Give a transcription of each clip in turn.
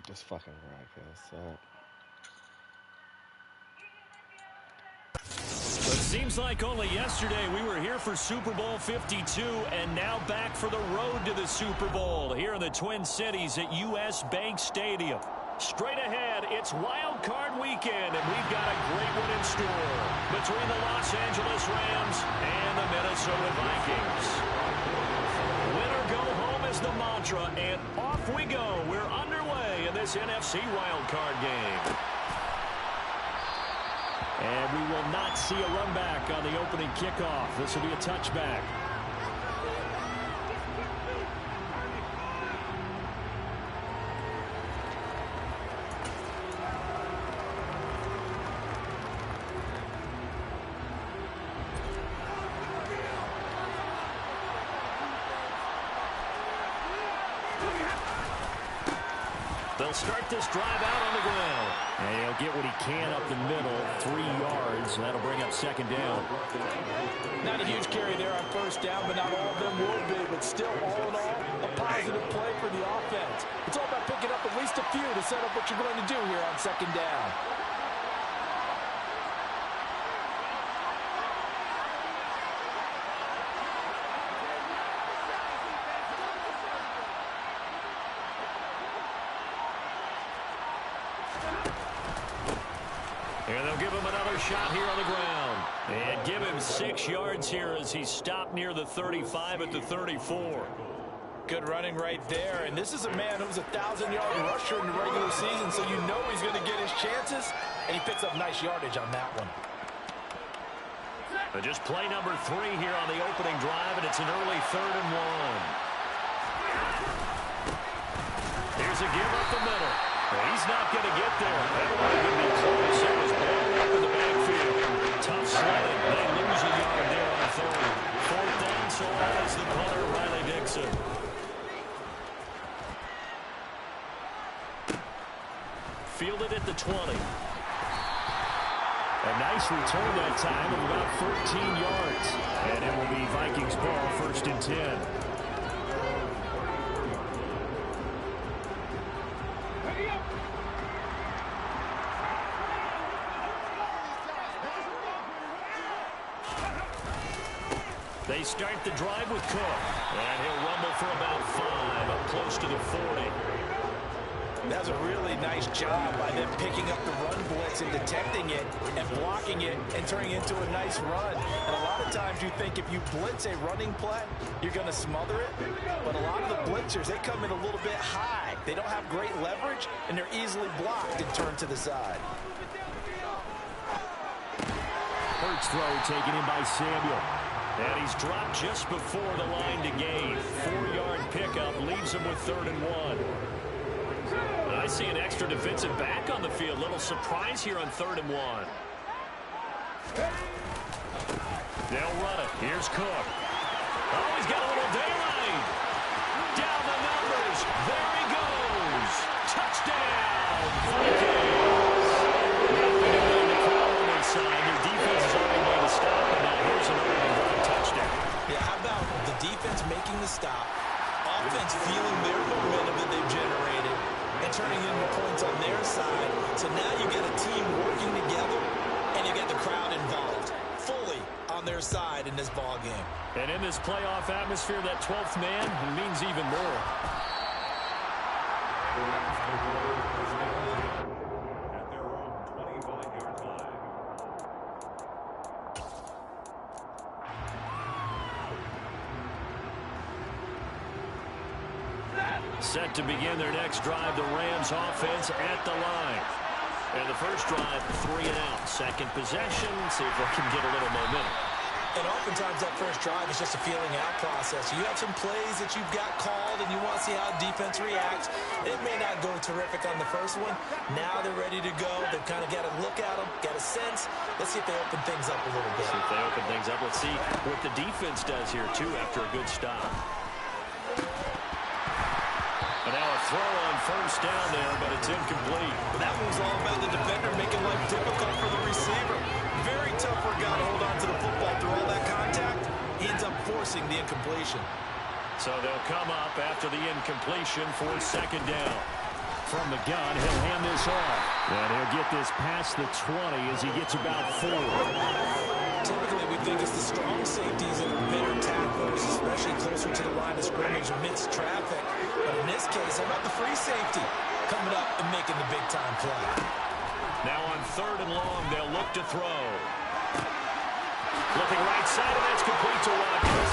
Get this fucking broadcast up. It seems like only yesterday we were here for Super Bowl 52 and now back for the road to the Super Bowl here in the Twin Cities at US Bank Stadium. Straight ahead, it's Wild Card Weekend, and we've got a great one in store between the Los Angeles Rams and the Minnesota Vikings. Win or go home is the mantra, and off we go. We're underway in this NFC Wild Card game. And we will not see a run back on the opening kickoff. This will be a touchback. They'll start this drive out on the ground. And he'll get what he can up the middle, 3 yards. That'll bring up second down. Not a huge carry there on first down, but not all of them will be. But still, all in all, a positive play for the offense. It's all about picking up at least a few to set up what you're going to do here on second down. And they'll give him another shot here on the ground. And give him 6 yards here as he stopped near the 35 at the 34. Good running right there. And this is a man who's a 1,000-yard rusher in the regular season, so you know he's going to get his chances. And he picks up nice yardage on that one. But just play number 3 here on the opening drive, and it's an early 3rd and 1. Here's a give up the middle. He's not going to get there. That might even be close. It was blown up in the backfield. Tough sledding. They lose a yard there on 3rd. 4th down, so as the punter, Riley Dixon. Fielded at the 20. A nice return that time of about 14 yards. And it will be Vikings ball, 1st and 10. They start the drive with Cook. And he'll rumble for about 5, up close to the 40. That's a really nice job by them picking up the run blitz and detecting it and blocking it and turning it into a nice run. And a lot of times you think if you blitz a running play, you're going to smother it. But a lot of the blitzers, they come in a little bit high. They don't have great leverage, and they're easily blocked and turned to the side. Hurts throw taken in by Samuel. And he's dropped just before the line to gain. 4-yard pickup leaves him with 3rd and 1. I see an extra defensive back on the field. Little surprise here on 3rd and 1. They'll run it. Here's Cook. Oh, he's got a little daylight. Down the numbers. There he goes. Touchdown, Vikings. Nothing doing the crowd on their side. Their defense is already made a stop, and now here's an early touchdown. Yeah, how about the defense making the stop, offense feeling their momentum that they've generated, and turning into points on their side. So now you get a team working together, and you get the crowd involved fully on their side in this ball game. And in this playoff atmosphere, that 12th man means even more. Set to begin their next drive, the Rams offense at the line. And the first drive, 3 and out. Second possession, see if they can get a little momentum. And oftentimes that first drive is just a feeling out process. You have some plays that you've got called and you want to see how defense reacts. It may not go terrific on the first one. Now they're ready to go. They've kind of got to look at them, got a sense. Let's see if they open things up a little bit. See if they open things up. Let's see what the defense does here, too, after a good stop. And now a throw on first down there, but it's incomplete. That one's all about the defender making life difficult for the receiver. Very tough for a guy to hold on to the football through all that contact. He ends up forcing the incompletion. So they'll come up after the incompletion for second down. from the gun. He'll hand this off. And he'll get this past the 20 as he gets about 4. Typically, we think it's the strong safeties that are better tacklers, especially closer to the line of scrimmage amidst traffic. But in this case, how about the free safety coming up and making the big-time play? Now on 3rd and long, they'll look to throw. Looking right side, and that's complete to Watkins.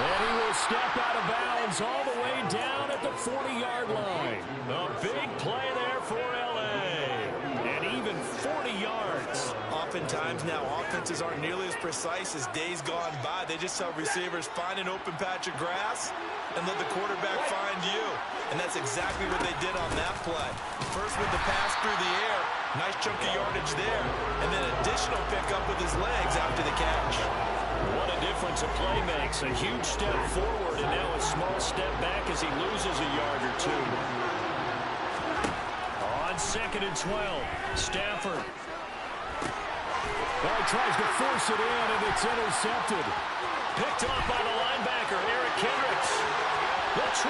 And he will step out of bounds all the way down at the 40-yard line. A big play there for L.A. And even 40 yards. Oftentimes now, offenses aren't nearly as precise as days gone by. They just tell receivers, find an open patch of grass and let the quarterback find you. And that's exactly what they did on that play. First with the pass through the air. Nice chunk of yardage there. And then additional pickup with his legs after the catch. What a difference a play makes. A huge step forward and now a small step back as he loses a yard or 2. On 2nd and 12, Stafford. Well, he tries to force it in, and it's intercepted. Picked off by the linebacker, Eric Kendricks. The 20.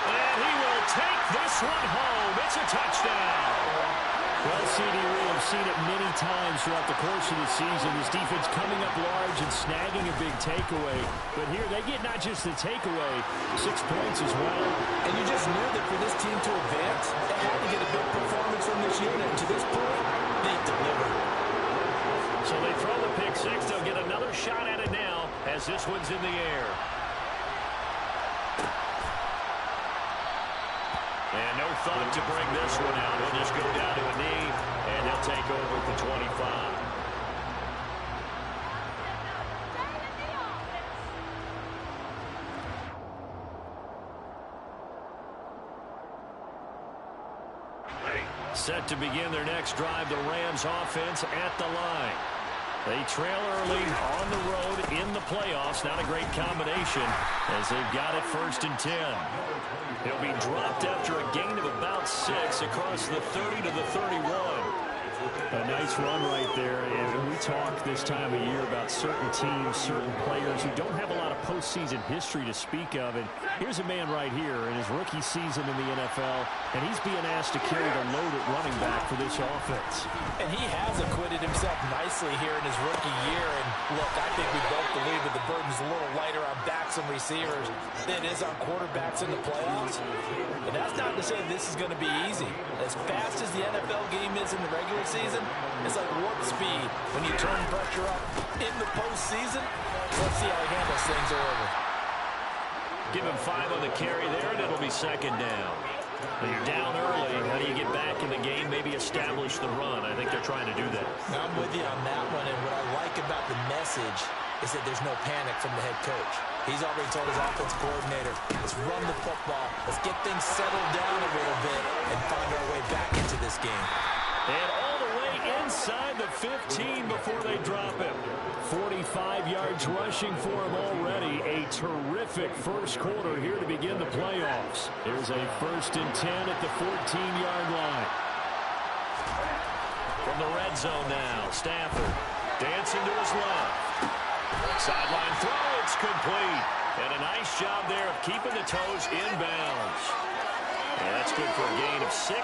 And he will take this one home. It's a touchdown. Well, CD, we have seen it many times throughout the course of the season. This defense coming up large and snagging a big takeaway. But here they get not just the takeaway, 6 points as well. And you just knew that for this team to advance, they had to get a big performance from this unit. And to this point, they delivered. So they throw the pick 6. They'll get another shot at it now as this one's in the air. And no thought to bring this one out. He'll just go down to a knee, and he'll take over at the 25. Set to begin their next drive, the Rams offense at the line. They trail early on the road in the playoffs. Not a great combination as they've got it 1st and 10. He'll be dropped after a gain of about 6 across the 30 to the 31. A nice run right there. And we talk this time of year about certain teams, certain players who don't have a lot of postseason history to speak of. And here's a man right here in his rookie season in the NFL, and he's being asked to carry the load at running back for this offense. And he has acquitted himself nicely here in his rookie year. And look, I think we both believe that the burden's a little lighter on backs and receivers than it is on quarterbacks in the playoffs. But that's not to say this is going to be easy. As fast as the NFL game is in the regular season, it's like warp speed when you turn pressure up in the postseason. Let's see how he handles things early. Give him 5 on the carry there, and it'll be 2nd down. When you're down early, how do you get back in the game, maybe establish the run? I think they're trying to do that. I'm with you on that one, and what I like about the message is that there's no panic from the head coach. He's already told his offense coordinator, let's run the football, let's get things settled down a little bit and find our way back into this game. And all the way inside the 15 before they drop him. 45 yards rushing for him already. A terrific first quarter here to begin the playoffs. Here's a 1st and 10 at the 14-yard line. From the red zone now, Stafford dancing to his left. Sideline throw, it's complete. And a nice job there of keeping the toes inbounds. And that's good for a gain of 6,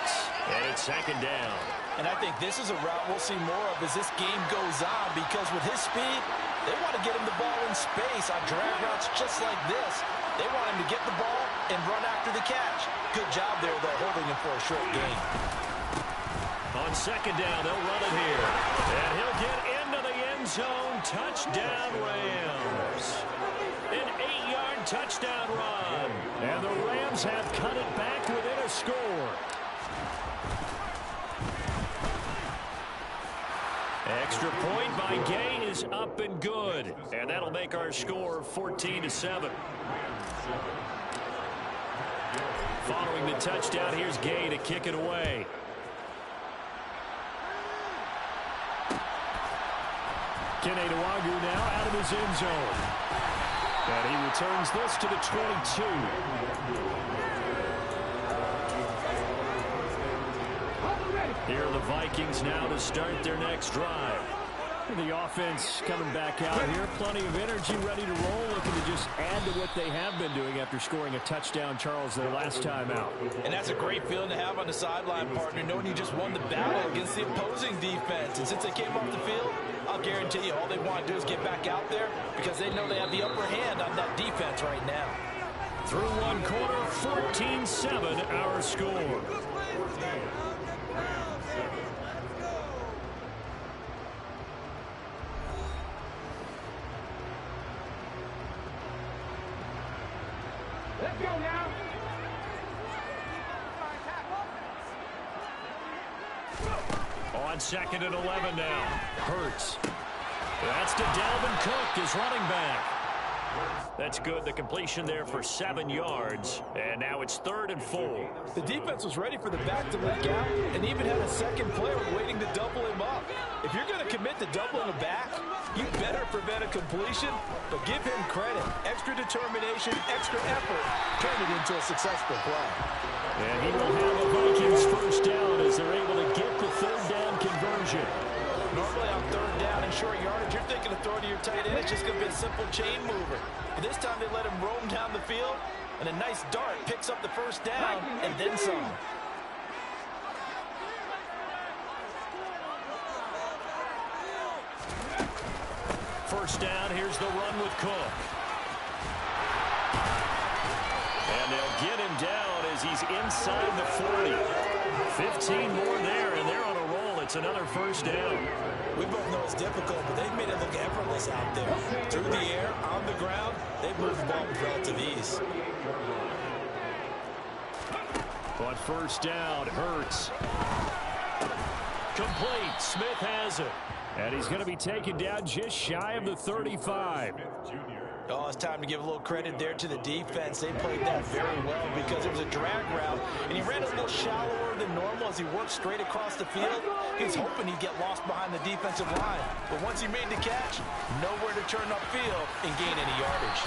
and it's 2nd down. And I think this is a route we'll see more of as this game goes on, because with his speed, they want to get him the ball in space on drag routes just like this. They want him to get the ball and run after the catch. Good job there, though, holding him for a short gain. On 2nd down, they'll run it here. And he'll get into the end zone. Touchdown, Rams. An 8-yard touchdown run. And the Rams have cut it back within a score. Extra point by Gay is up and good. And that'll make our score 14-7. Following the touchdown, here's Gay to kick it away. Keneduagu now out of his end zone. And he returns this to the 22. Here are the Vikings now to start their next drive. The offense coming back out here. Plenty of energy, ready to roll, looking to just add to what they have been doing after scoring a touchdown, Charles, their last time out. And that's a great feeling to have on the sideline, partner, knowing you just won the battle against the opposing defense. And since they came off the field, I'll guarantee you all they want to do is get back out there because they know they have the upper hand on that defense right now. Through one quarter, 14-7 our score. Let's go now. On 2nd and 11 now. Hurts. That's to Dalvin Cook, his running back. That's good. The completion there for 7 yards. And now it's 3rd and 4. The defense was ready for the back to leak out and even had a second player waiting to double him up. If you're going to commit to doubling a back, you better prevent a completion, but give him credit. Extra determination, extra effort, turn it into a successful play. And he will have a Vikings first down as they're able to get the 3rd down conversion. Normally on 3rd down and short yardage, you're thinking of throwing to your tight end. It's just going to be a simple chain mover. But this time they let him roam down the field, and a nice dart picks up the first down and then some. First down, here's the run with Cook. And they'll get him down as he's inside the 40. 15 more there, and they're on a roll. It's another first down. We both know it's difficult, but they've made it look effortless out there. Through the air, on the ground, they've moved the ball with relative ease. On first down, Hurts. Complete. Smith has it. And he's going to be taken down just shy of the 35. Oh, it's time to give a little credit there to the defense. They played that very well because it was a drag route, and he ran a little shallower than normal as he worked straight across the field. He was hoping he'd get lost behind the defensive line, but once he made the catch, nowhere to turn upfield and gain any yardage.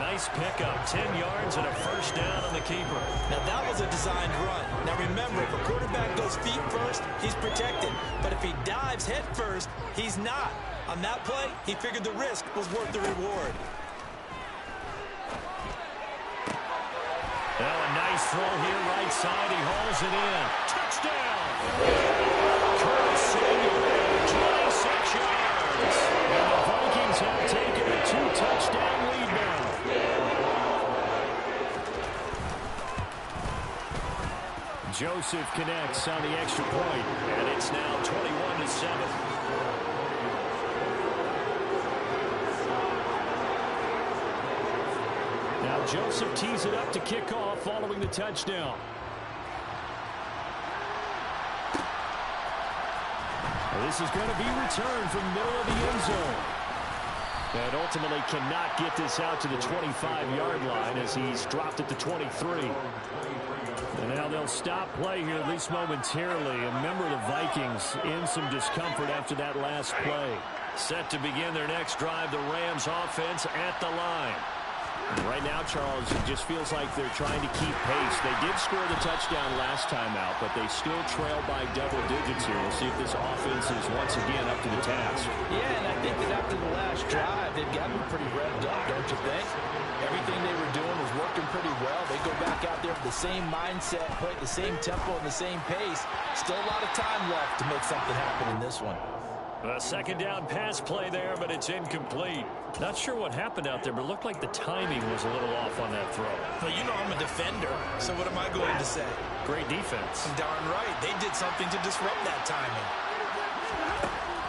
Nice pickup, 10 yards and a first down on the keeper. Now, that was a designed run. Now, remember, if a quarterback goes feet first, he's protected. But if he dives head first, he's not. On that play, he figured the risk was worth the reward. Now a nice throw here, right side. He hauls it in. Touchdown! Curtis Samuel, 26 yards. And the Vikings have taken a 2-touchdown lead now. Joseph connects on the extra point, and it's now 21-7. Now Joseph tees it up to kick off following the touchdown. This is going to be returned from the middle of the end zone. And ultimately cannot get this out to the 25-yard line as he's dropped it to 23. And now they'll stop play here, at least momentarily. A member of the Vikings in some discomfort after that last play. Set to begin their next drive, the Rams offense at the line. Right now, Charles, it just feels like they're trying to keep pace. They did score the touchdown last time out, but they still trail by double digits here. We'll see if this offense is once again up to the task. Yeah, and I think that after the last drive, they've gotten pretty revved up, don't you think? Everything they were doing was working pretty well. They go back out there with the same mindset, play at the same tempo and the same pace. Still a lot of time left to make something happen in this one. A second down pass play there, but it's incomplete. Not sure what happened out there, but it looked like the timing was a little off on that throw. Well, you know I'm a defender, so what am I going to say? Great defense. Darn right. They did something to disrupt that timing.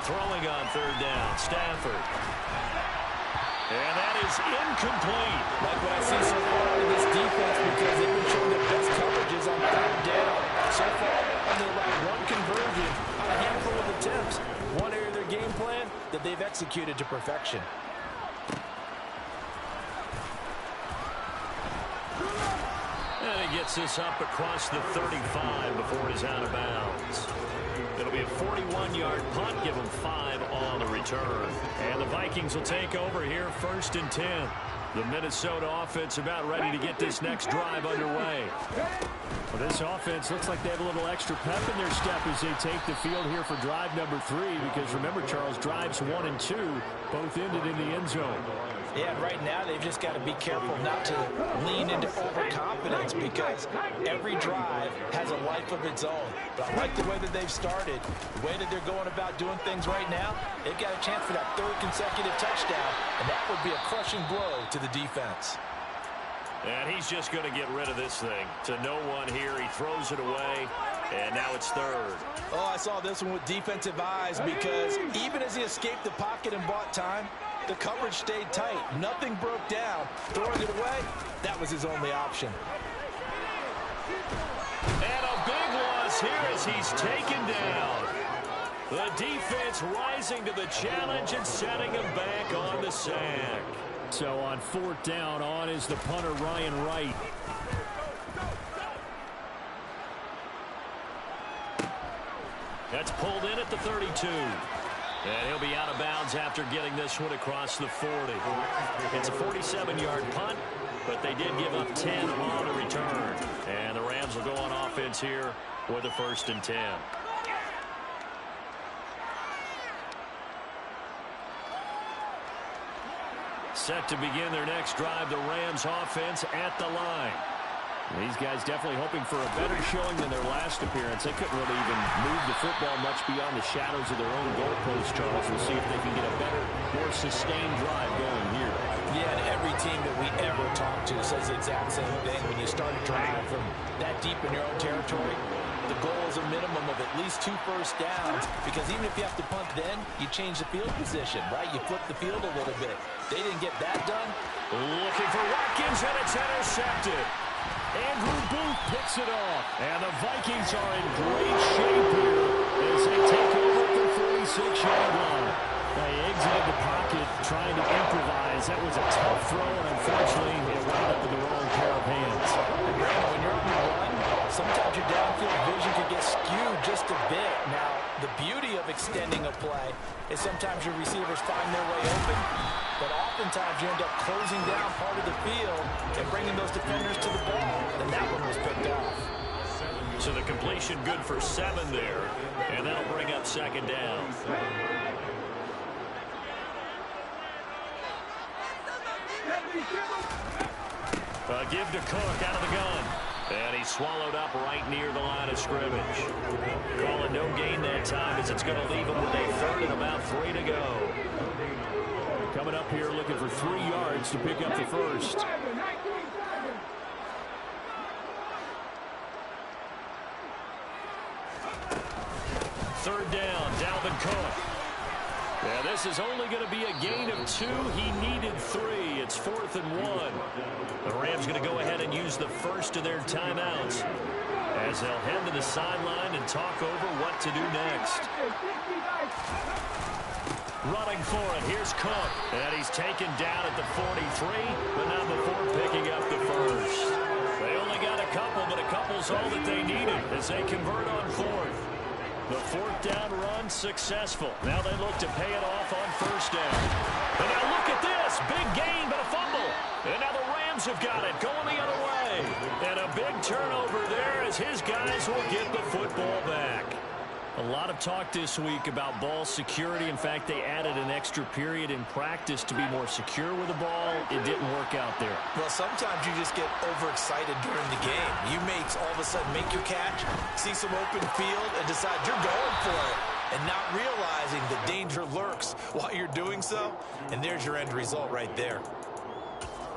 Throwing on third down, Stafford. And that is incomplete. Like what I see so far in this defense because they've been showing their best coverages on third down. So far, they allowed one conversion on a handful of attempts. One area of their game plan that they've executed to perfection. And he gets this up across the 35 before he's out of bounds. It'll be a 41-yard punt, give him 5 on the return. And the Vikings will take over here, 1st and 10. The Minnesota offense about ready to get this next drive underway. Well, this offense looks like they have a little extra pep in their step as they take the field here for drive number 3. Because remember, Charles, drives 1 and 2 both ended in the end zone. Yeah, right now they've just got to be careful not to lean into overconfidence because every drive has a life of its own. But I like the way that they've started, the way that they're going about doing things right now. They've got a chance for that 3rd consecutive touchdown, and that would be a crushing blow to the defense. And he's just going to get rid of this thing to no one here. He throws it away, and now it's 3rd. Oh, I saw this one with defensive eyes because even as he escaped the pocket and bought time, the coverage stayed tight. Nothing broke down. Throwing it away, that was his only option. And a big loss here as he's taken down. The defense rising to the challenge and setting him back on the sack. So on 4th down, on is the punter, Ryan Wright. That's pulled in at the 32. And he'll be out of bounds after getting this one across the 40. It's a 47-yard punt, but they did give up 10 on the return. And the Rams will go on offense here with a 1st and 10. Set to begin their next drive, the Rams offense at the line. These guys definitely hoping for a better showing than their last appearance. They couldn't really even move the football much beyond the shadows of their own goalpost, Charles. We'll see if they can get a better, more sustained drive going here. Yeah, and every team that we ever talk to says the exact same thing. When you start a drive from that deep in your own territory, the goal is a minimum of at least 2 first downs, because even if you have to punt then, you change the field position, right? You flip the field a little bit. They didn't get that done. Looking for Watkins, and it's intercepted. Andrew Booth picks it off. And the Vikings are in great shape here as they take over at the 46-yard line. They exited the pocket trying to improvise. That was a tough throw, and unfortunately, it wound up in the wrong pair of hands. And Brandon, when you're on the run, sometimes your downfield vision can get skewed just a bit. Now, the beauty of extending a play is sometimes your receivers find their way open, but oftentimes you end up closing down part of the field and bringing those defenders to the ball, and that one was picked off. So the completion good for 7 there, and that'll bring up 2nd down. Give to Cook out of the gun. And he's swallowed up right near the line of scrimmage. Calling no gain that time as it's going to leave him with a 3rd and about 3 to go. Coming up here looking for 3 yards to pick up the 1st. Third down, Dalvin Cook. Yeah, this is only going to be a gain of 2. He needed 3. It's 4th and 1. The Rams going to go ahead and use the first of their timeouts as they'll head to the sideline and talk over what to do next. Running for it, here's Cook. And he's taken down at the 43, but not before picking up the 1st. They only got a couple, but a couple's all that they needed as they convert on 4th. The 4th down run successful. Now they look to pay it off on 1st down. And now look at this. Big gain, but a fumble. And now the Rams have got it going the other way. And a big turnover there as his guys will get the football back. A lot of talk this week about ball security. In fact, they added an extra period in practice to be more secure with the ball. It didn't work out there. Well, sometimes you just get overexcited during the game. You may all of a sudden make your catch, see some open field, and decide you're going for it, and not realizing the danger lurks while you're doing so. And there's your end result right there.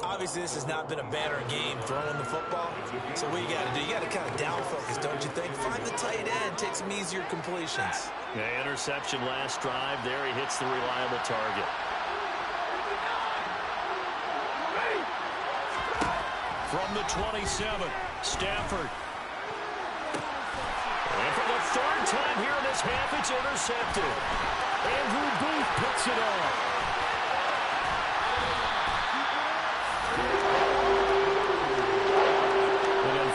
Obviously, this has not been a banner game throwing the football. So what you got to do, you got to kind of down focus, don't you think? Find the tight end, take some easier completions. Yeah, interception last drive. There he hits the reliable target. From the 27, Stafford. And for the 3rd time here in this half, it's intercepted. Andrew Booth picks it off.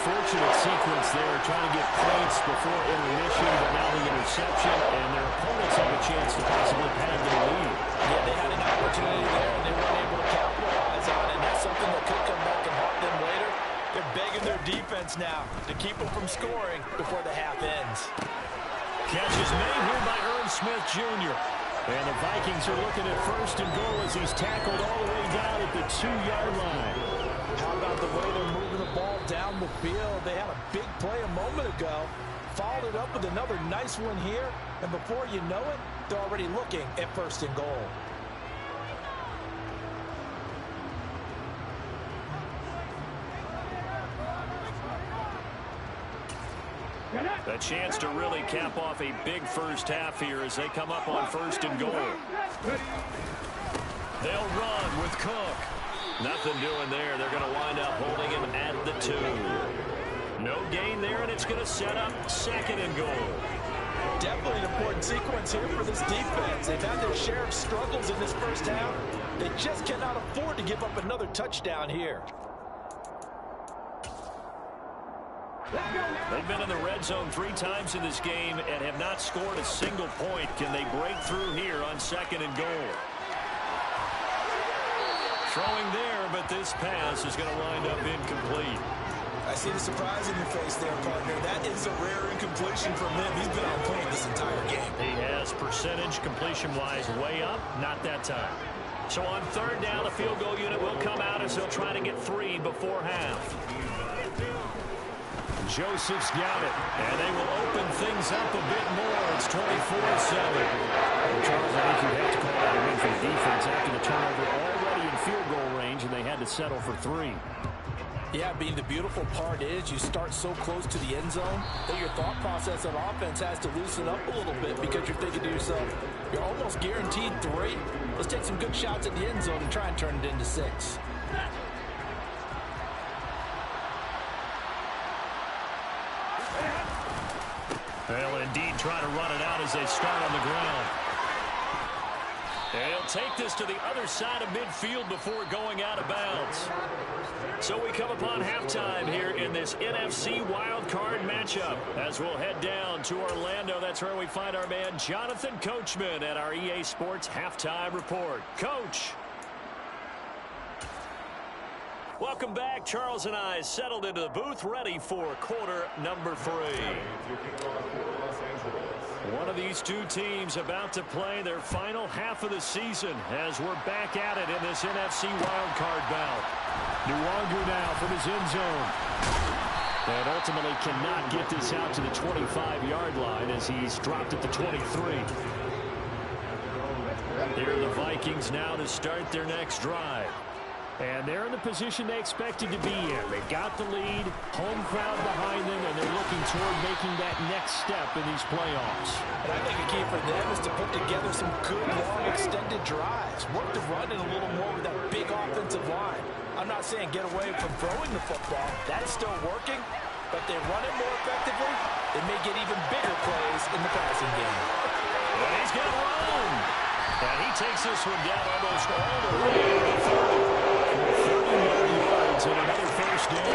Unfortunate sequence there, trying to get points before intermission, but now the interception, and their opponents have a chance to possibly pad their lead. Yeah, they had an opportunity there, and they weren't able to capitalize on it. And that's yards now to keep them from scoring before the half ends. Catch is made here by Irv Smith Jr. And the Vikings are looking at 1st and goal as he's tackled all the way down at the 2-yard line. How about the way they're moving the ball down the field? They had a big play a moment ago. Followed it up with another nice one here. And before you know it, they're already looking at 1st and goal. A chance to really cap off a big first half here as they come up on 1st and goal. They'll run with Cook. Nothing doing there. They're going to wind up holding him at the 2. No gain there, and it's going to set up 2nd and goal. Definitely an important sequence here for this defense. They've had their share of struggles in this first half. They just cannot afford to give up another touchdown here. They've been in the red zone 3 times in this game and have not scored a single point. Can they break through here on 2nd and goal? Throwing there, but this pass is going to wind up incomplete. I see the surprise in your face there, partner. That is a rare incompletion from him. He's been on point this entire game. He has percentage completion-wise way up, not that time. So on 3rd down, the field goal unit will come out as they'll try to get 3 before half. Joseph's got it, and they will open things up a bit more. It's 24-7. Well, Charles, I think you have to call that a win for the defense after the turnover already in field goal range, and they had to settle for 3. Yeah, being the beautiful part is you start so close to the end zone that your thought process on offense has to loosen up a little bit because you're thinking to yourself, you're almost guaranteed 3. Let's take some good shots at the end zone and try and turn it into 6. They'll indeed try to run it out as they start on the ground. And he'll take this to the other side of midfield before going out of bounds. So we come upon halftime here in this NFC wildcard matchup. As we'll head down to Orlando, that's where we find our man Jonathan Coachman at our EA Sports Halftime Report. Coach. Welcome back. Charles and I settled into the booth, ready for quarter number 3. One of these two teams about to play their final half of the season as we're back at it in this NFC wildcard bout. Nwangu now from his end zone. And ultimately cannot get this out to the 25-yard line as he's dropped at the 23. Here are the Vikings now to start their next drive. And they're in the position they expected to be in. They've got the lead, home crowd behind them, and they're looking toward making that next step in these playoffs. And I think a key for them is to put together some good, long, extended drives. Work the run in a little more with that big offensive line. I'm not saying get away from throwing the football. That's still working. But they run it more effectively, they may get even bigger plays in the passing game. And he's going to run. And he takes this one down almost all the way to the 30. 30 yards and another first down.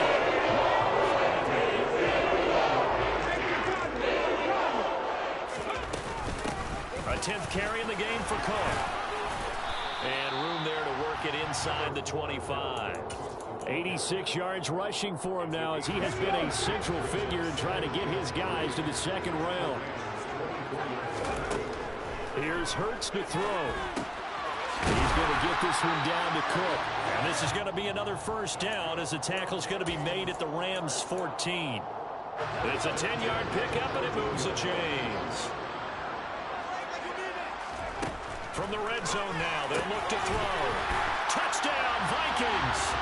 A 10th carry in the game for Cook. And room there to work it inside the 25. 86 yards rushing for him now as he has been a central figure in trying to get his guys to the 2nd round. Here's Hurts to throw. He's going to get this one down to Cook. And this is going to be another first down as the tackle's going to be made at the Rams' 14. It's a 10-yard pickup, and it moves the chains. From the red zone now, they'll look to throw. Touchdown, Vikings!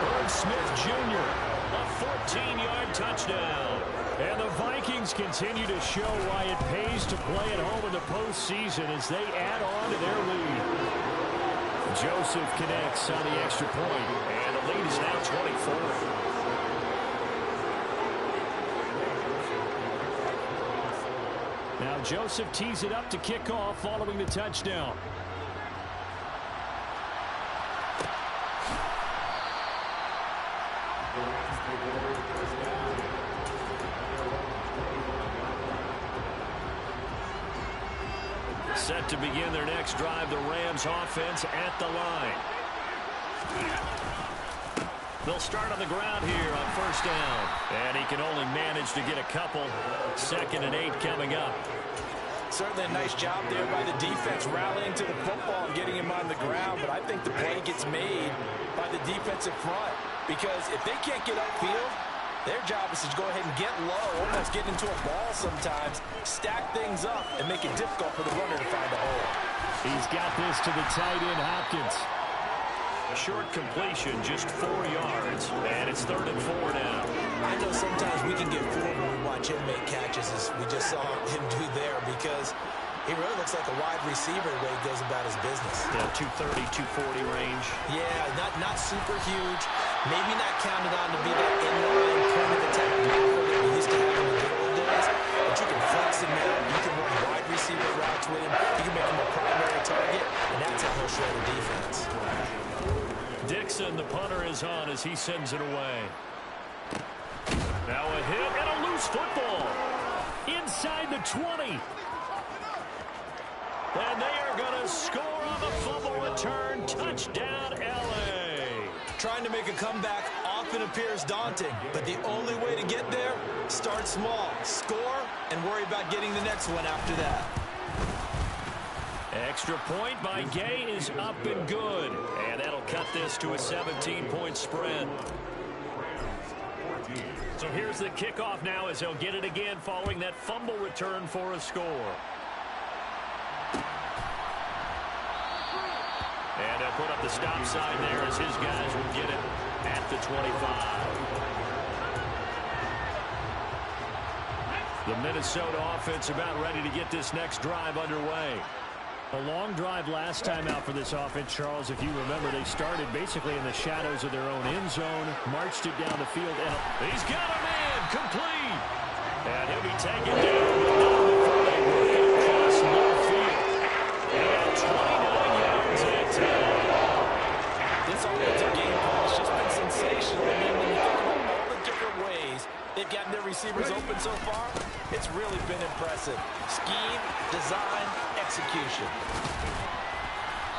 Irv Smith Jr., a 14-yard touchdown. And the Vikings continue to show why it pays to play at home in the postseason as they add on to their lead. Joseph connects on the extra point, and the lead is now 24. Now Joseph tees it up to kick off following the touchdown. Set to begin their next drive, the Rams offense at the line. They'll start on the ground here on first down. And he can only manage to get a couple. 2nd and 8 coming up. Certainly a nice job there by the defense rallying to the football and getting him on the ground. But I think the play gets made by the defensive front. Because if they can't get upfield, their job is to go ahead and get low, almost get into a ball sometimes, stack things up, and make it difficult for the runner to find a hole. He's got this to the tight end, Hopkins. Short completion, just 4 yards, and it's 3rd and 4 now. I know sometimes we can get fooled when we watch him make catches, as we just saw him do there, because he really looks like a wide receiver the way he goes about his business. Yeah, 230, 240 range. Yeah, not super huge. Maybe not counted on to be that inline point of attack blocker that we used to have in the good old days. But you can flex him out. You can run wide receiver routes with him. You can make him a primary target, and that's how he'll show the defense. Dixon, the punter, is on as he sends it away. Now a hit and a loose football. Inside the 20. And they are going to score on the fumble return. Touchdown, L.A. Trying to make a comeback often appears daunting, but the only way to get there, start small, score, and worry about getting the next one after that. Extra point by Gay is up and good. And that'll cut this to a 17-point spread. So here's the kickoff now as he'll get it again following that fumble return for a score. And they'll put up the stop sign there as his guys will get it at the 25. The Minnesota offense about ready to get this next drive underway. A long drive last time out for this offense, Charles. If you remember, they started basically in the shadows of their own end zone, marched it down the field, and he's got a man complete. And he'll be taken down, but not before they work it across midfield. And 29 yards at 10. This offensive game plan has just been sensational. I mean, when you think about all the different ways they've gotten their receivers open so far, it's really been impressive. Scheme, design, execution.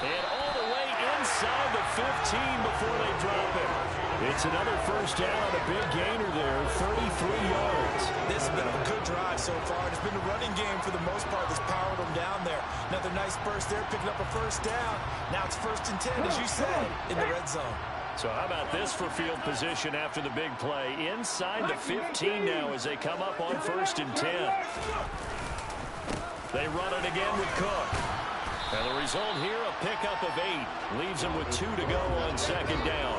And all the way inside the 15 before they drop it. It's another first down on a big gainer there, 33 yards. This has been a good drive so far. It's been a running game for the most part that's powered them down there. Another nice burst there, picking up a first down. Now it's 1st and 10, as you said, in the red zone. So how about this for field position after the big play? Inside the 15 now as they come up on 1st and 10. They run it again with Cook. And the result here, a pickup of 8. Leaves them with 2 to go on 2nd down.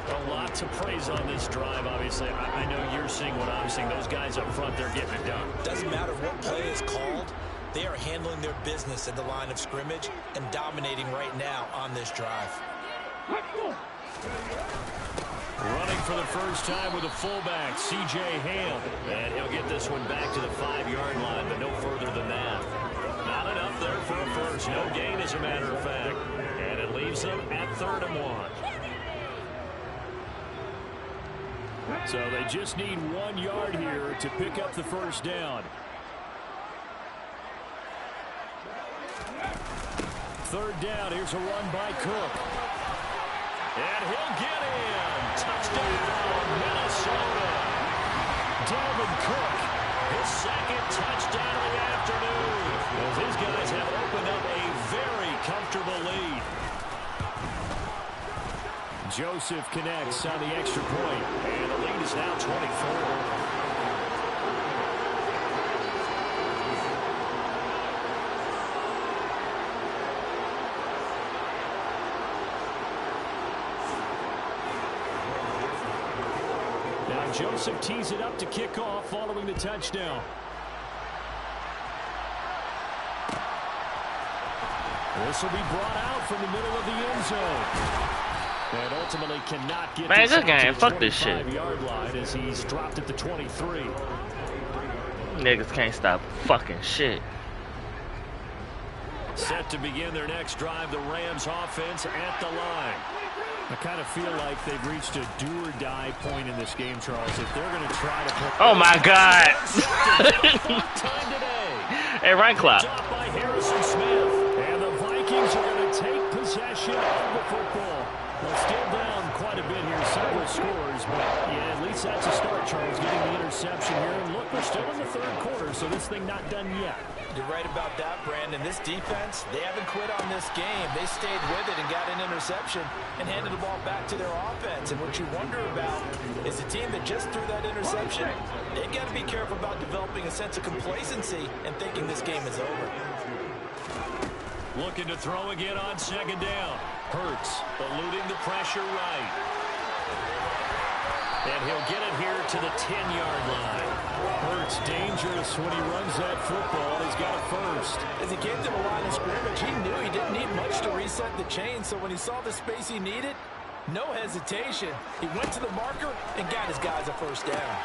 A lot to praise on this drive, obviously. I know you're seeing what I'm seeing. Those guys up front, they're getting it done. Doesn't matter what play is called. They are handling their business at the line of scrimmage and dominating right now on this drive. Running for the first time with a fullback, C.J. Ham. And he'll get this one back to the 5-yard line, but no further than that. Not enough there for a first. No gain, as a matter of fact. And it leaves them at 3rd and 1. So they just need 1 yard here to pick up the first down. 3rd down. Here's a run by Cook. And he'll get in. Touchdown, Minnesota. Dalvin Cook, his 2nd touchdown of the afternoon. As his guys have opened up a very comfortable lead. Joseph connects on the extra point. And the lead is now 24. Joseph tees it up to kick off following the touchdown. This will be brought out from the middle of the end zone. And ultimately cannot get Man, this good game. to Fuck the this shit. 25-yard line as he's dropped at the 23. Niggas can't stop fucking shit. Set to begin their next drive, the Rams offense at the line. I kind of feel like they've reached a do-or-die point in this game, Charles. If they're going to try to put... Oh, my God. Hey, run clock. Dropped by Harrison Smith. And the Vikings are going to take possession of the football. Well, still down quite a bit here, several scores, but yeah, at least that's a start, Charles, getting the interception here. And look, we're still in the third quarter, so this thing not done yet. You're right about that, Brandon. This defense, they haven't quit on this game. They stayed with it and got an interception and handed the ball back to their offense. And what you wonder about is the team that just threw that interception, they've got to be careful about developing a sense of complacency and thinking this game is over. Looking to throw again on second down. Hurts eluding the pressure right. And he'll get it here to the 10-yard line. Hurts dangerous when he runs that football. He's got a first. As he came to the line of scrimmage, he knew he didn't need much to reset the chain. So when he saw the space he needed, no hesitation. He went to the marker and got his guys a first down.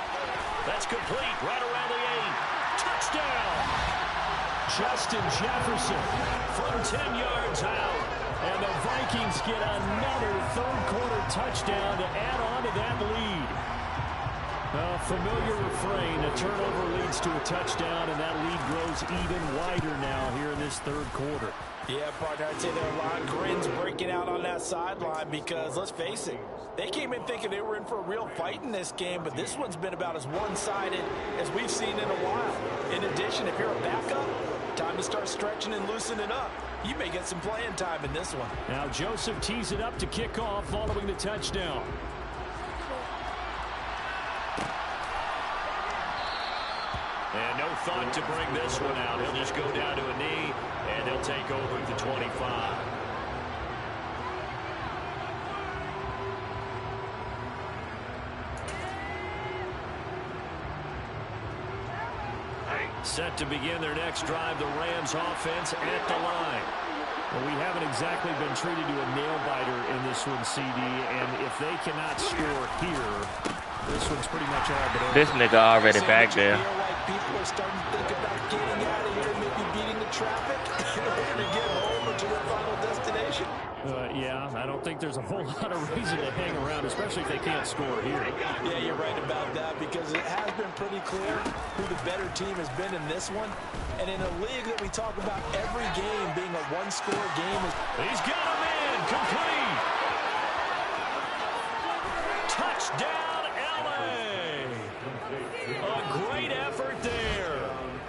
That's complete right around the 8. Touchdown! Justin Jefferson from 10 yards out. And the Vikings get another third-quarter touchdown to add on to that lead. A familiar refrain, a turnover leads to a touchdown, and that lead grows even wider now here in this third quarter. Yeah, partner, I'd say there are a lot of grins breaking out on that sideline because, let's face it, they came in thinking they were in for a real fight in this game, but this one's been about as one-sided as we've seen in a while. In addition, if you're a backup, time to start stretching and loosening up. You may get some playing time in this one. Now Joseph tees it up to kick off following the touchdown. And no thought to bring this one out. He'll just go down to a knee, and he'll take over at the 25. Set to begin their next drive, the Rams offense at the line. Well, we haven't exactly been treated to a nail-biter in this one, CD, and if they cannot score here, this one's pretty much all but over. This nigga already back there. Like people are starting to think about getting out of here, maybe beating the traffic in order to get home or to their final destination. Yeah, I don't think there's a whole lot of reason to hang around, especially if they can't score here. Yeah, you're right about that because it has been pretty clear who the better team has been in this one. And in a league that we talk about every game being a one-score game. He's got him in, complete. Touchdown, LA. A great effort there.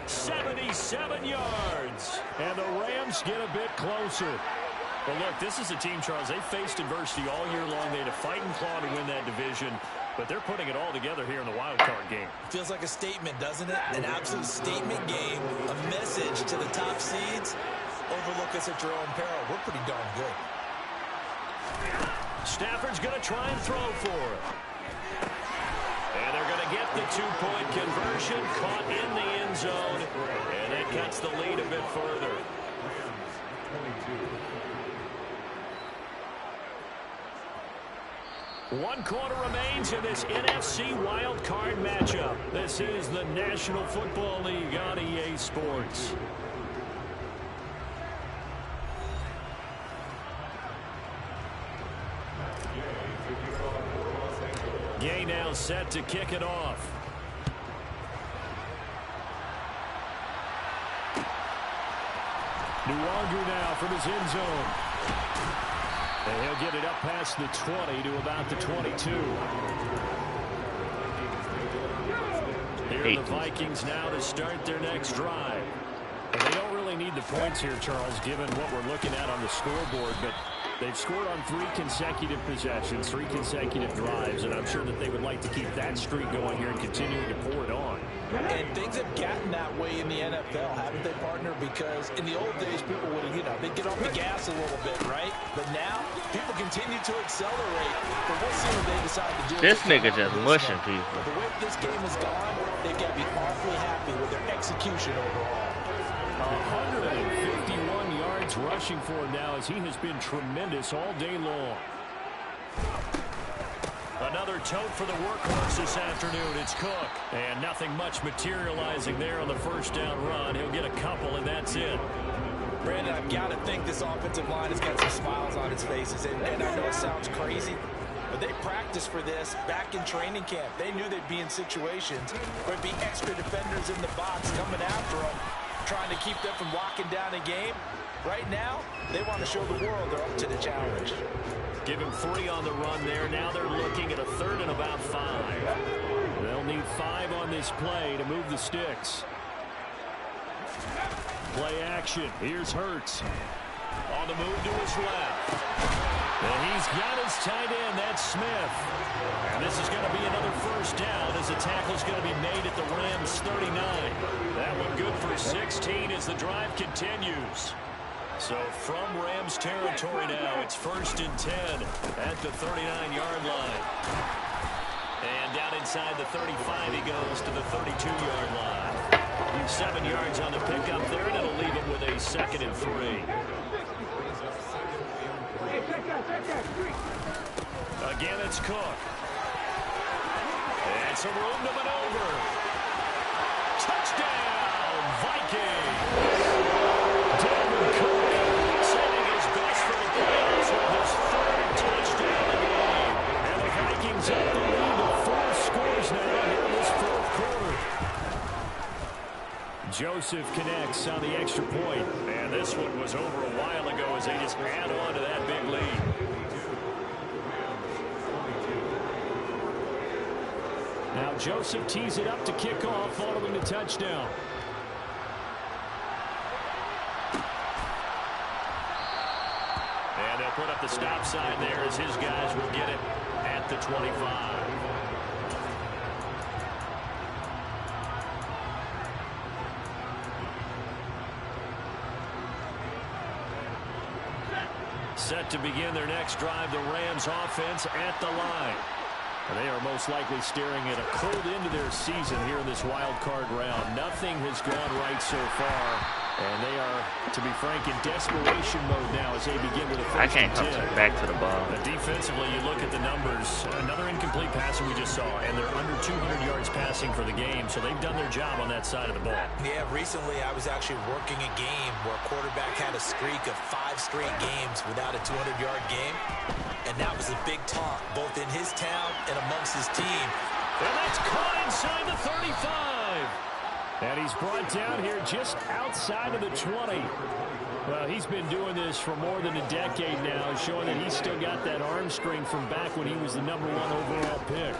77 yards. And the Rams get a bit closer. Well, look, this is a team, Charles, they faced adversity all year long. They had to fight and claw to win that division, but they're putting it all together here in the wild card game. Feels like a statement, doesn't it? An absolute statement game, a message to the top seeds. Overlook us at your own peril. We're pretty darn good. Stafford's going to try and throw for it. And they're going to get the two-point conversion, caught in the end zone, and that cuts the lead a bit further. 1 quarter remains in this NFC wild card matchup. This is the National Football League on EA Sports. Gay now set to kick it off. Nuwanger now from his end zone. And he'll get it up past the 20 to about the 22. Here are the Vikings now to start their next drive. And they don't really need the points here, Charles, given what we're looking at on the scoreboard, but they've scored on 3 consecutive possessions, 3 consecutive drives, and I'm sure that they would like to keep that streak going here and continue to pour it on. And things have gotten that way in the NFL, haven't they, partner? Because in the old days, people would, they'd get off the gas a little bit, right? But now, people continue to accelerate. But we'll see what they decide to do. This nigga just mushing people. The way this game has gone, they've got to be awfully happy with their execution overall. 151 yards rushing for him now as he has been tremendous all day long. Another tote for the workhorse this afternoon. It's Cook. And nothing much materializing there on the first down run. He'll get a couple, and that's it. Brandon, I've got to think this offensive line has got some smiles on its faces. And I know it sounds crazy, but they practiced for this back in training camp. They knew they'd be in situations where it'd be extra defenders in the box coming after them, trying to keep them from locking down a game. Right now, they want to show the world they're up to the challenge. Give him 3 on the run there. Now they're looking at a 3rd and about 5. They'll need 5 on this play to move the sticks. Play action. Here's Hurts. On the move to his left. And he's got his tight end. That's Smith. And this is going to be another first down as the tackle's going to be made at the Rams 39. That one good for 16 as the drive continues. So from Rams territory now, it's 1st and 10 at the 39-yard line. And down inside the 35, he goes to the 32-yard line. 7 yards on the pickup there, and it'll leave him with a 2nd and 3. Again, it's Cook. And some room to maneuver. Touchdown, Vikings! Dalvin Cook saving his best for the playoffs with his 3rd touchdown of the game. And the Vikings up the lead to 4 scores now here in this 4th quarter. Joseph connects on the extra point. And this one was over a while ago as they just add on to that big lead. Now Joseph tees it up to kick off following the touchdown. And they'll put up the stop sign there as his guys will get it at the 25. Set to begin their next drive, the Rams offense at the line. And they are most likely staring at a cold end to their season here in this wild card round. Nothing has gone right so far. And they are, to be frank, in desperation mode now as they begin with a 1st and 10. I can't come back to the ball. Defensively, you look at the numbers. Another incomplete passer we just saw, and they're under 200 yards passing for the game, so they've done their job on that side of the ball. Yeah, recently I was actually working a game where a quarterback had a streak of 5 straight games without a 200-yard game, and that was a big talk, both in his town and amongst his team. And that's caught inside the 35. And he's brought down here just outside of the 20. Well, he's been doing this for more than a decade now, showing that he's still got that arm strength from back when he was the #1 overall pick.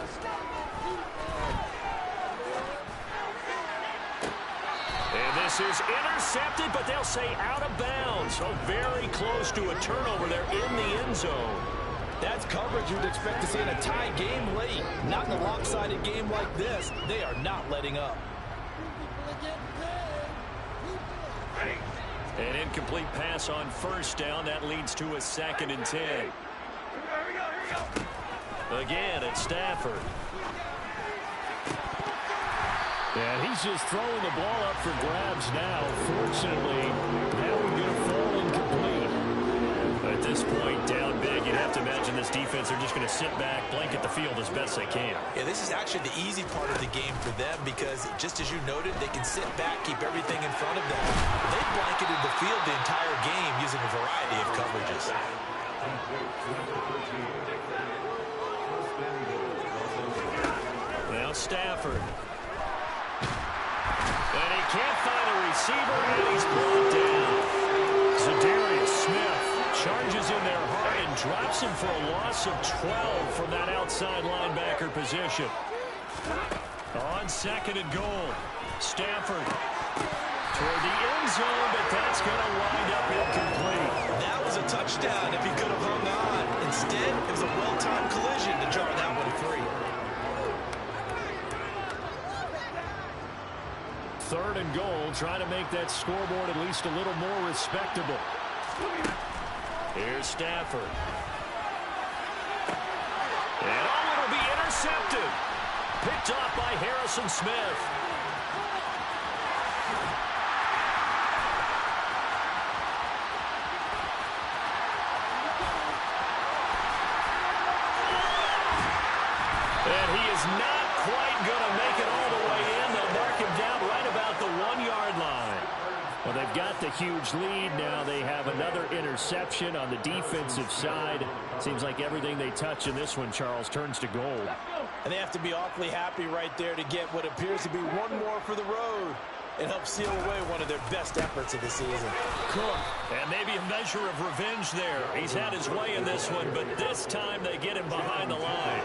And this is intercepted, but they'll say out of bounds. So very close to a turnover there in the end zone. That's coverage you'd expect to see in a tie game late. Not in a lopsided game like this. They are not letting up. An incomplete pass on 1st down. That leads to a 2nd and 10. Again, it's Stafford. And he's just throwing the ball up for grabs now. Fortunately, that one going to fall incomplete. At this point, down big, you'd have to imagine this defense are just going to sit back, blanket the field as best they can. Yeah, this is actually the easy part of the game for them because, just as you noted, they can sit back, keep everything in front of them. They blanketed the field the entire game using a variety of coverages. Now Stafford. And he can't find a receiver, and he's brought down. Zadarius Smith charges in there hard and drops him for a loss of 12 from that outside linebacker position. On 2nd and goal, Stafford toward the end zone, but that's going to wind up incomplete. That was a touchdown if he could have hung on. Instead, it was a well-timed collision to jar that one free. 3rd and goal, trying to make that scoreboard at least a little more respectable. Here's Stafford. And it'll be intercepted. Picked off by Harrison Smith. And he is not quite going to make it all the way in. They'll mark him down right about the 1-yard line. Well, they've got the huge lead. Now they have another interception on the defensive side. Seems like everything they touch in this one, Charles, turns to gold. And they have to be awfully happy right there to get what appears to be one more for the road. and help seal away one of their best efforts of the season. Cook, and maybe a measure of revenge there. He's had his way in this one, but this time they get him behind the line.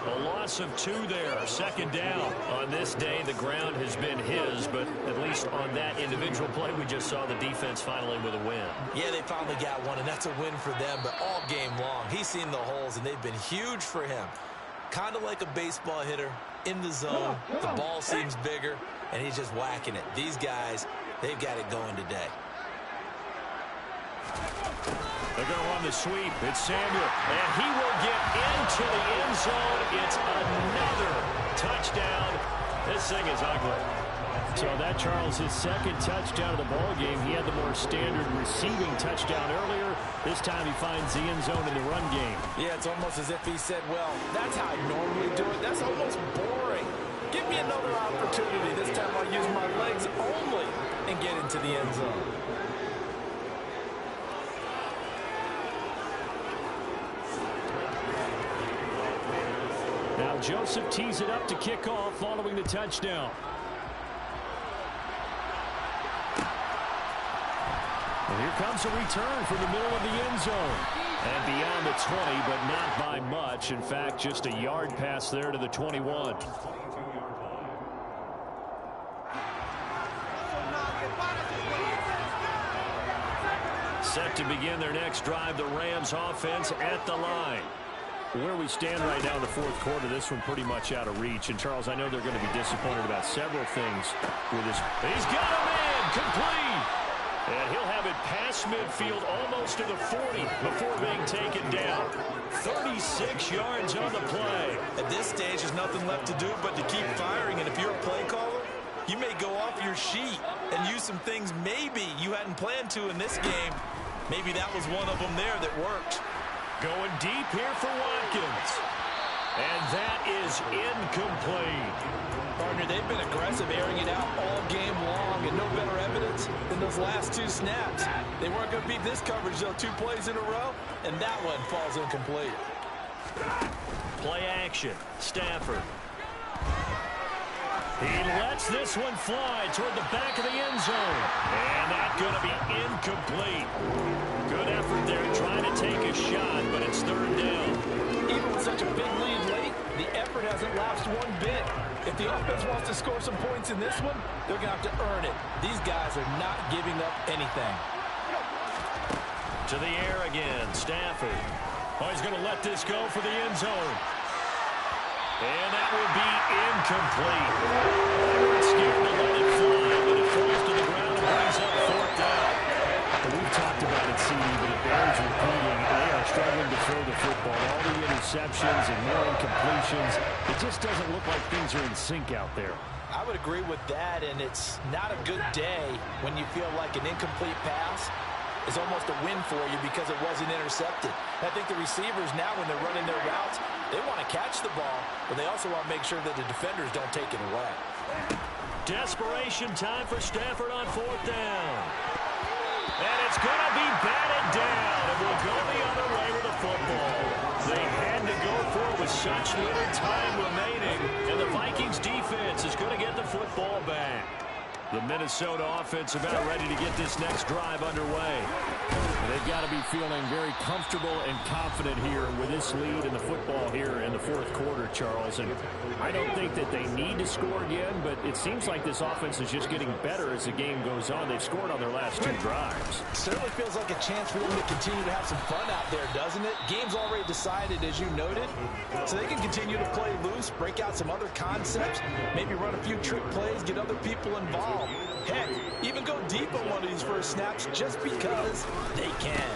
A loss of 2 there, second down. On this day, the ground has been his, but at least on that individual play, we just saw the defense finally with a win. Yeah, they finally got one, and that's a win for them, but all game long, he's seen the holes, and they've been huge for him. Kind of like a baseball hitter in the zone. The ball seems bigger, and he's just whacking it. These guys, they've got it going today. They're going to run the sweep. It's Samuel, and he will get into the end zone. It's another touchdown. This thing is ugly. So that, Charles, his second touchdown of the ball game. He had the more standard receiving touchdown earlier. This time he finds the end zone in the run game. Yeah, it's almost as if he said, well, that's how I normally do it. That's almost boring. Give me another opportunity. This time I'll use my legs only and get into the end zone. Now Joseph tees it up to kick off following the touchdown. And here comes a return from the middle of the end zone. And beyond the 20, but not by much. In fact, just a yard pass there to the 21. Set to begin their next drive, the Rams offense at the line. Where we stand right now in the fourth quarter, this one pretty much out of reach. And, Charles, I know they're going to be disappointed about several things with this. He's got a man, complete. And he'll have it past midfield almost to the 40 before being taken down. 36 yards on the play. At this stage, there's nothing left to do but to keep firing. And if you're a play caller, you may go off your sheet and use some things maybe you hadn't planned to in this game. Maybe that was one of them there that worked. Going deep here for Watkins. And that is incomplete. Partner, they've been aggressive, airing it out all game long, and no better evidence than those last 2 snaps. They weren't going to beat this coverage, though, 2 plays in a row, and that one falls incomplete. Play action. Stafford. He lets this one fly toward the back of the end zone. And that's going to be incomplete. Good effort there trying to take a shot, but it's third down. Even with such a big lead late, the effort hasn't lapsed one bit. If the offense wants to score some points in this one, they're going to have to earn it. These guys are not giving up anything. To the air again, Stafford. Oh, he's going to let this go for the end zone. And that will be incomplete. They were scared to let it fly, but it falls to the ground and brings up fourth down. We've talked about it, CD, but it bears repeating. They are struggling to throw the football. All the interceptions and more incompletions. It just doesn't look like things are in sync out there. I would agree with that, and it's not a good day when you feel like an incomplete pass is almost a win for you because it wasn't intercepted. I think the receivers now, when they're running their routes, they want to catch the ball, but they also want to make sure that the defenders don't take it away. Desperation time for Stafford on fourth down. And it's going to be batted down. It will go the other way with the football. They had to go for it with such little time remaining, and the Vikings defense is going to get the football back. The Minnesota offense about ready to get this next drive underway. They've got to be feeling very comfortable and confident here with this lead in the football here in the fourth quarter, Charles. And I don't think that they need to score again, but it seems like this offense is just getting better as the game goes on. They've scored on their last 2 drives. Certainly feels like a chance for them to continue to have some fun out there, doesn't it? Game's already decided, as you noted, so they can continue to play loose, break out some other concepts, maybe run a few trick plays, get other people involved. Heck, even go deep on one of these first snaps just because they can.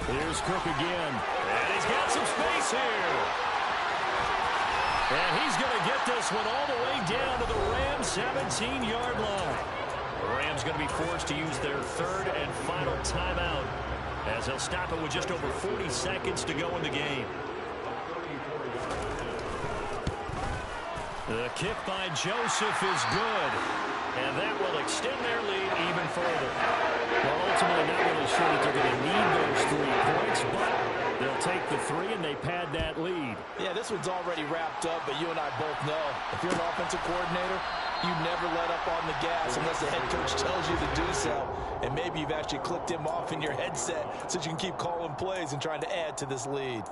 Here's Cook again, and he's got some space here. And he's going to get this one all the way down to the Rams' 17-yard line. The Rams going to be forced to use their third and final timeout as they'll stop it with just over 40 seconds to go in the game. The kick by Joseph is good. And that will extend their lead even further. Well, ultimately, not really sure that they're going to need those 3 points, but they'll take the 3 and they pad that lead. Yeah, this one's already wrapped up, but you and I both know if you're an offensive coordinator, You never let up on the gas unless the head coach tells you to do so. And maybe you've actually clicked him off in your headset so you can keep calling plays and trying to add to this lead.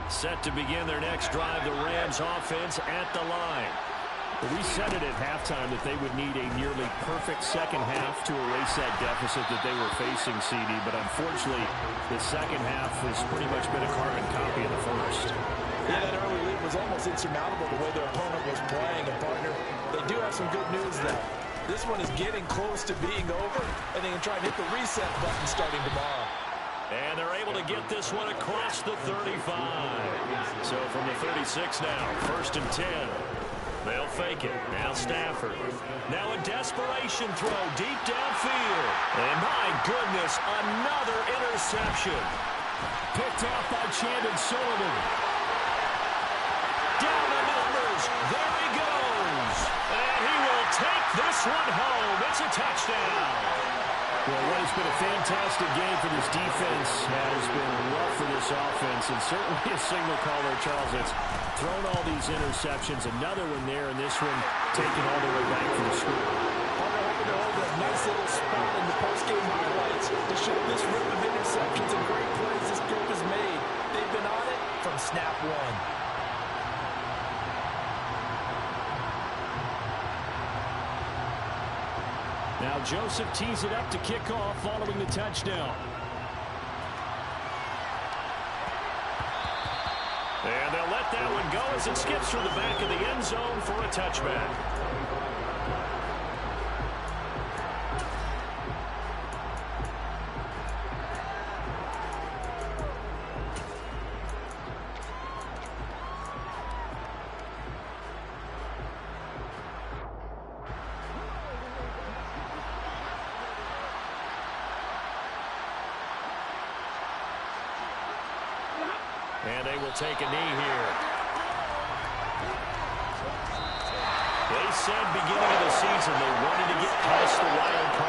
Set to begin their next drive, the Rams offense at the line. We said it at halftime that they would need a nearly perfect second half to erase that deficit that they were facing, CD. But unfortunately, the second half has pretty much been a carbon copy of the first. Yeah, that early lead was almost insurmountable the way their opponent was playing. And, partner, they do have some good news, though. This one is getting close to being over, and they can try and hit the reset button starting tomorrow. And they're able to get this one across the 35. So from the 36 now, 1st and 10. They'll fake it. Now Stafford. Now a desperation throw deep downfield. And my goodness, another interception. Picked off by Chandon Sullivan. Down the numbers. There he goes. And he will take this one home. It's a touchdown. Well, what has been a fantastic game for this defense has been rough for this offense, and certainly a signal caller, Charles, that's thrown all these interceptions. Another one there, and this one taken all the way back for the score. They're hoping to hold a nice little spot in the post-game highlights to show this rip of interceptions and great plays this group has made. They've been on it from snap one. Now Joseph tees it up to kick off following the touchdown. And they'll let that one go as it skips through the back of the end zone for a touchback. And they will take a knee here. They said beginning of the season they wanted to get past the wild card.